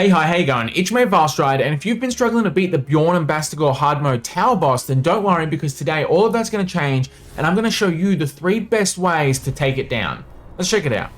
Hey, hi, how you going? It's me, Valstride, and if you've been struggling to beat the Bjorn and Bastigor hard mode tower boss, then don't worry, because today all of that's going to change, and I'm going to show you the 3 best ways to take it down. Let's check it out.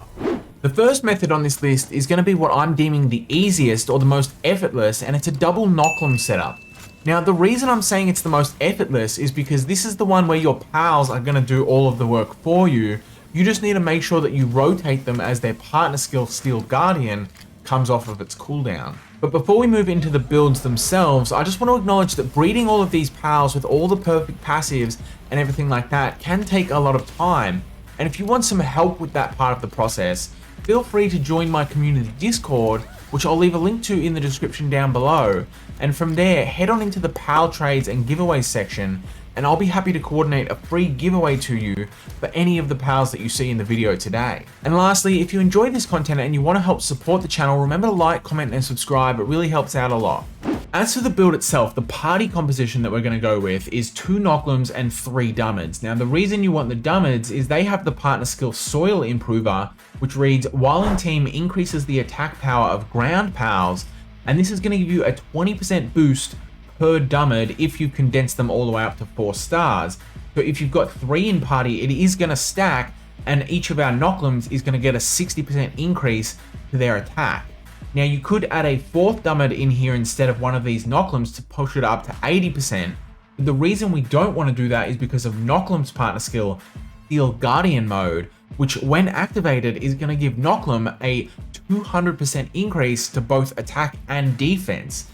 The first method on this list is going to be what I'm deeming the easiest or the most effortless, and it's a double Knocklem setup. Now, the reason I'm saying it's the most effortless is because this is the one where your pals are going to do all of the work for you. You just need to make sure that you rotate them as their partner skill Steel Guardian comes off of its cooldown. But before we move into the builds themselves, I just want to acknowledge that breeding all of these pals with all the perfect passives and everything like that can take a lot of time. And if you want some help with that part of the process, feel free to join my community Discord, which I'll leave a link to in the description down below. And from there, head on into the pal trades and giveaways section, and I'll be happy to coordinate a free giveaway to you for any of the pals that you see in the video today. And lastly, if you enjoy this content and you want to help support the channel, remember to like, comment, and subscribe. It really helps out a lot. As for the build itself, the party composition that we're going to go with is 2 Knocklems and 3 Dummids. Now, the reason you want the Dummids is they have the partner skill Soil Improver, which reads, while in team increases the attack power of ground pals, and this is going to give you a 20% boost per Dummid if you condense them all the way up to 4 stars. So if you've got 3 in party, it is going to stack, and each of our Knocklems is going to get a 60% increase to their attack. Now, you could add a 4th Dummid in here instead of one of these Knocklems to push it up to 80%. But the reason we don't want to do that is because of Knocklem's partner skill, Steel Guardian mode, which when activated is going to give Knocklem a 200% increase to both attack and defense.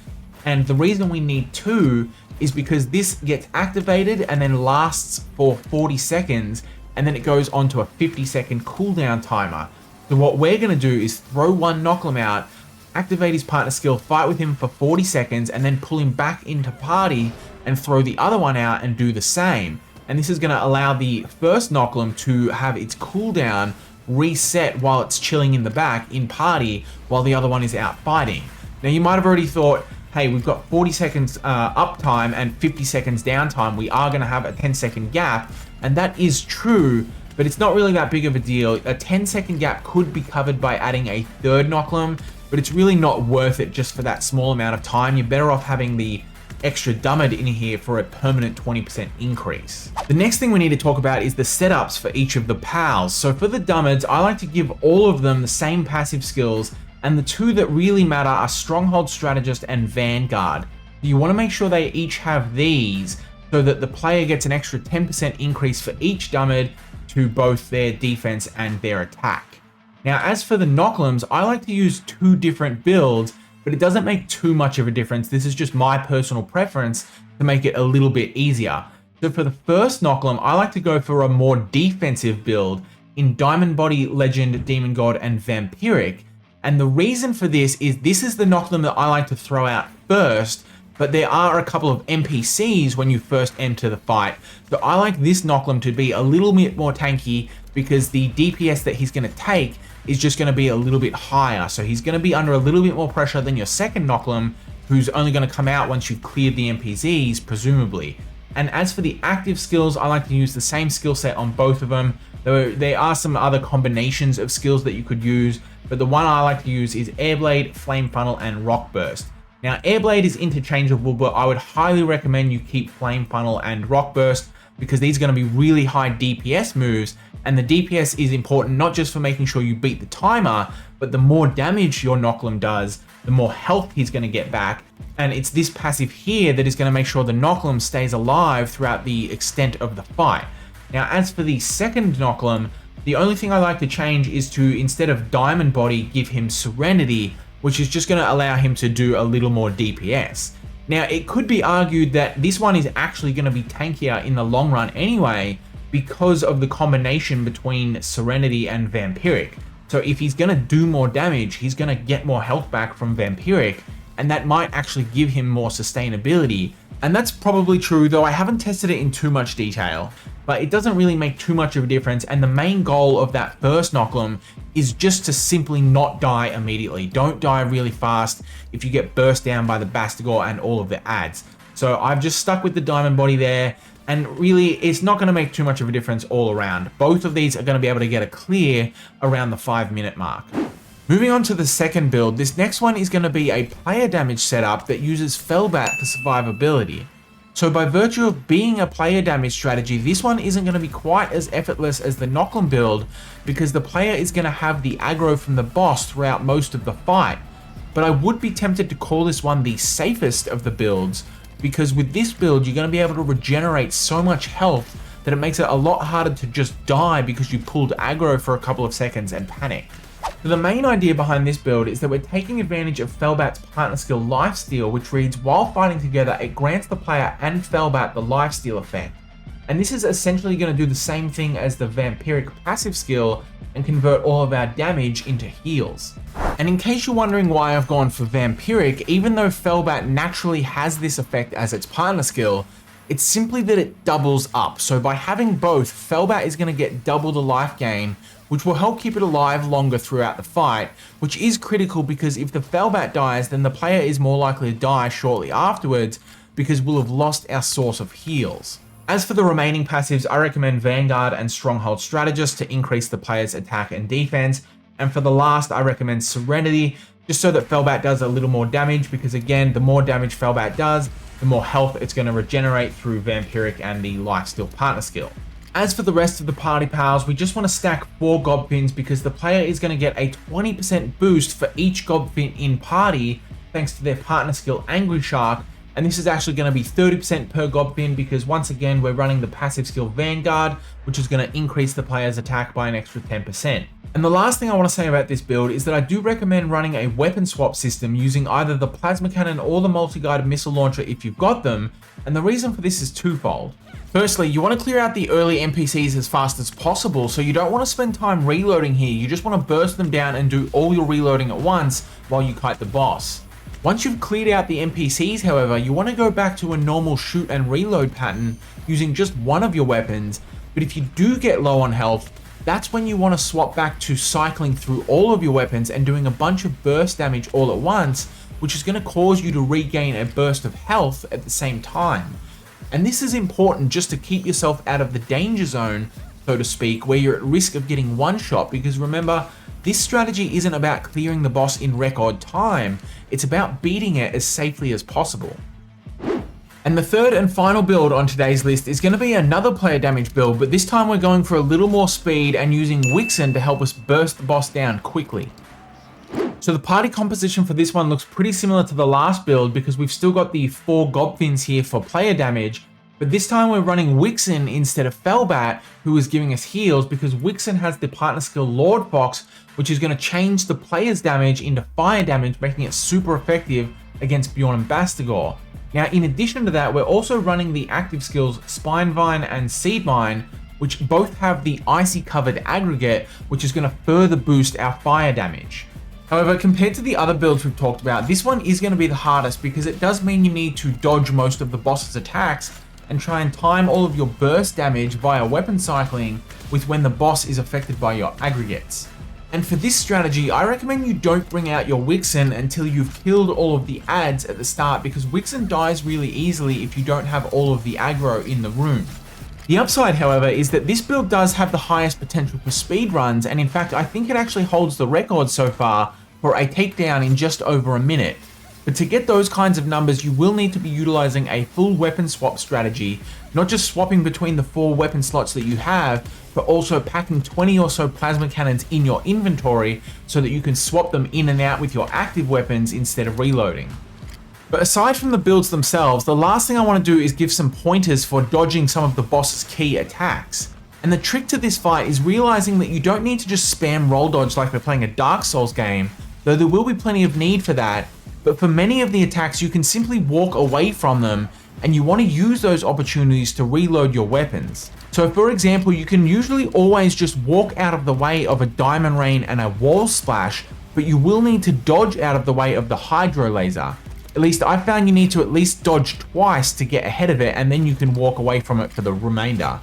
And the reason we need 2 is because this gets activated and then lasts for 40 seconds, and then it goes on to a 50-second cooldown timer. So what we're going to do is throw one Knocklem out, activate his partner skill, fight with him for 40 seconds, and then pull him back into party and throw the other one out and do the same. And this is going to allow the first Knocklem to have its cooldown reset while it's chilling in the back in party while the other one is out fighting. Now, you might have already thought, hey, we've got 40 seconds uptime and 50 seconds downtime. We are going to have a 10-second gap, and that is true, but it's not really that big of a deal. A 10-second gap could be covered by adding a 3rd Knocklem, but it's really not worth it just for that small amount of time. You're better off having the extra Dummid in here for a permanent 20% increase. The next thing we need to talk about is the setups for each of the pals. So for the Dummids, I like to give all of them the same passive skills, and the 2 that really matter are Stronghold Strategist and Vanguard. You want to make sure they each have these so that the player gets an extra 10% increase for each Dummid to both their defense and their attack. Now, as for the Knocklems, I like to use 2 different builds, but it doesn't make too much of a difference. This is just my personal preference to make it a little bit easier. So for the first Knocklem, I like to go for a more defensive build in Diamond Body, Legend, Demon God, and Vampiric. And the reason for this is the Knocklem that I like to throw out first, but there are a couple of NPCs when you first enter the fight. So I like this Knocklem to be a little bit more tanky because the DPS that he's going to take is just going to be a little bit higher. So he's going to be under a little bit more pressure than your second Knocklem, who's only going to come out once you've cleared the NPCs, presumably. And as for the active skills, I like to use the same skill set on both of them. There are some other combinations of skills that you could use, but the one I like to use is Airblade, Flame Funnel, and Rock Burst. Now, Airblade is interchangeable, but I would highly recommend you keep Flame Funnel and Rock Burst because these are going to be really high DPS moves, and the DPS is important not just for making sure you beat the timer, but the more damage your Knocklem does, the more health he's going to get back, and it's this passive here that is going to make sure the Knocklem stays alive throughout the extent of the fight. Now, as for the second Knocklem, the only thing I like to change is to, instead of Diamond Body, give him Serenity, which is just going to allow him to do a little more DPS. Now, it could be argued that this one is actually going to be tankier in the long run anyway, because of the combination between Serenity and Vampiric. So if he's going to do more damage, he's going to get more health back from Vampiric, and that might actually give him more sustainability. And that's probably true, though I haven't tested it in too much detail, but it doesn't really make too much of a difference. And the main goal of that first Knocklem is just to simply not die immediately. Don't die really fast if you get burst down by the Bastigor and all of the adds. So I've just stuck with the Diamond Body there, and really it's not going to make too much of a difference all around. Both of these are going to be able to get a clear around the 5-minute mark. Moving on to the second build, this next one is going to be a player damage setup that uses Feybreak for survivability. So by virtue of being a player damage strategy, this one isn't going to be quite as effortless as the Nochlin build because the player is going to have the aggro from the boss throughout most of the fight. But I would be tempted to call this one the safest of the builds because with this build, you're going to be able to regenerate so much health that it makes it a lot harder to just die because you pulled aggro for a couple of seconds and panicked. So the main idea behind this build is that we're taking advantage of Feybreak's partner skill Lifesteal, which reads, while fighting together, it grants the player and Feybreak the Lifesteal effect. And this is essentially going to do the same thing as the Vampiric passive skill and convert all of our damage into heals. And in case you're wondering why I've gone for Vampiric, even though Feybreak naturally has this effect as its partner skill, it's simply that it doubles up. So by having both, Feybreak is going to get double the life gain, which will help keep it alive longer throughout the fight, which is critical because if the Feybreak dies, then the player is more likely to die shortly afterwards because we'll have lost our source of heals. As for the remaining passives, I recommend Vanguard and Stronghold Strategist to increase the player's attack and defense, and for the last, I recommend Serenity, just so that Feybreak does a little more damage because again, the more damage Feybreak does, the more health it's going to regenerate through Vampiric and the Lifesteal partner skill. As for the rest of the party pals, we just want to stack 4 Gobfins because the player is going to get a 20% boost for each Gobfin in party thanks to their partner skill Angry Shark, and this is actually going to be 30% per Gobfin because once again we're running the passive skill Vanguard, which is going to increase the player's attack by an extra 10%. And the last thing I want to say about this build is that I do recommend running a weapon swap system using either the plasma cannon or the multi-guided missile launcher if you've got them, and the reason for this is twofold. Firstly, you want to clear out the early NPCs as fast as possible, so you don't want to spend time reloading here, you just want to burst them down and do all your reloading at once while you kite the boss. Once you've cleared out the NPCs, however, you want to go back to a normal shoot and reload pattern using just one of your weapons, but if you do get low on health, that's when you want to swap back to cycling through all of your weapons and doing a bunch of burst damage all at once, which is going to cause you to regain a burst of health at the same time. And this is important just to keep yourself out of the danger zone, so to speak, where you're at risk of getting one shot, because remember, this strategy isn't about clearing the boss in record time, it's about beating it as safely as possible. And the third and final build on today's list is going to be another player damage build, but this time we're going for a little more speed and using Wixen to help us burst the boss down quickly. So the party composition for this one looks pretty similar to the last build because we've still got the 4 Gobfins here for player damage, but this time we're running Wixen instead of Feybreak, who is giving us heals because Wixen has the partner skill Lord Fox, which is going to change the player's damage into fire damage, making it super effective against Bjorn and Bastigor. Now, in addition to that, we're also running the active skills Spinevine and Seedmine, which both have the icy covered aggregate, which is going to further boost our fire damage. However, compared to the other builds we've talked about, this one is going to be the hardest because it does mean you need to dodge most of the boss's attacks and try and time all of your burst damage via weapon cycling with when the boss is affected by your aggregates. And for this strategy, I recommend you don't bring out your Wixen until you've killed all of the adds at the start because Wixen dies really easily if you don't have all of the aggro in the room. The upside, however, is that this build does have the highest potential for speed runs, and in fact, I think it actually holds the record so far for a takedown in just over a minute. But to get those kinds of numbers, you will need to be utilizing a full weapon swap strategy, not just swapping between the 4 weapon slots that you have, but also packing 20 or so plasma cannons in your inventory so that you can swap them in and out with your active weapons instead of reloading. But aside from the builds themselves, the last thing I want to do is give some pointers for dodging some of the boss's key attacks. And the trick to this fight is realizing that you don't need to just spam roll dodge like we're playing a Dark Souls game, though there will be plenty of need for that, but for many of the attacks you can simply walk away from them, and you want to use those opportunities to reload your weapons. So for example, you can usually always just walk out of the way of a Diamond Rain and a Wall Splash, but you will need to dodge out of the way of the Hydro Laser. At least I found you need to at least dodge twice to get ahead of it, and then you can walk away from it for the remainder.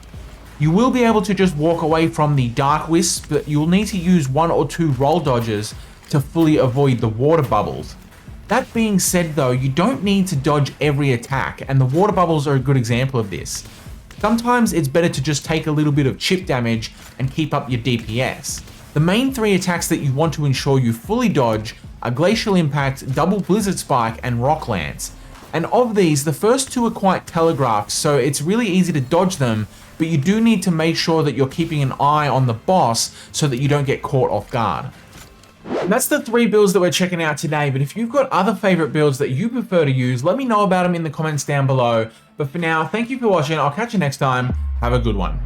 You will be able to just walk away from the Dark Wisp, but you'll need to use 1 or 2 roll dodges to fully avoid the water bubbles. That being said though, you don't need to dodge every attack, and the water bubbles are a good example of this. Sometimes it's better to just take a little bit of chip damage and keep up your DPS. The main 3 attacks that you want to ensure you fully dodge are Glacial Impact, Double Blizzard Spike, and Rock Lance. And of these, the first 2 are quite telegraphed, so it's really easy to dodge them, but you do need to make sure that you're keeping an eye on the boss so that you don't get caught off guard. And that's the 3 builds that we're checking out today, but if you've got other favorite builds that you prefer to use, let me know about them in the comments down below. But for now, thank you for watching. I'll catch you next time. Have a good one.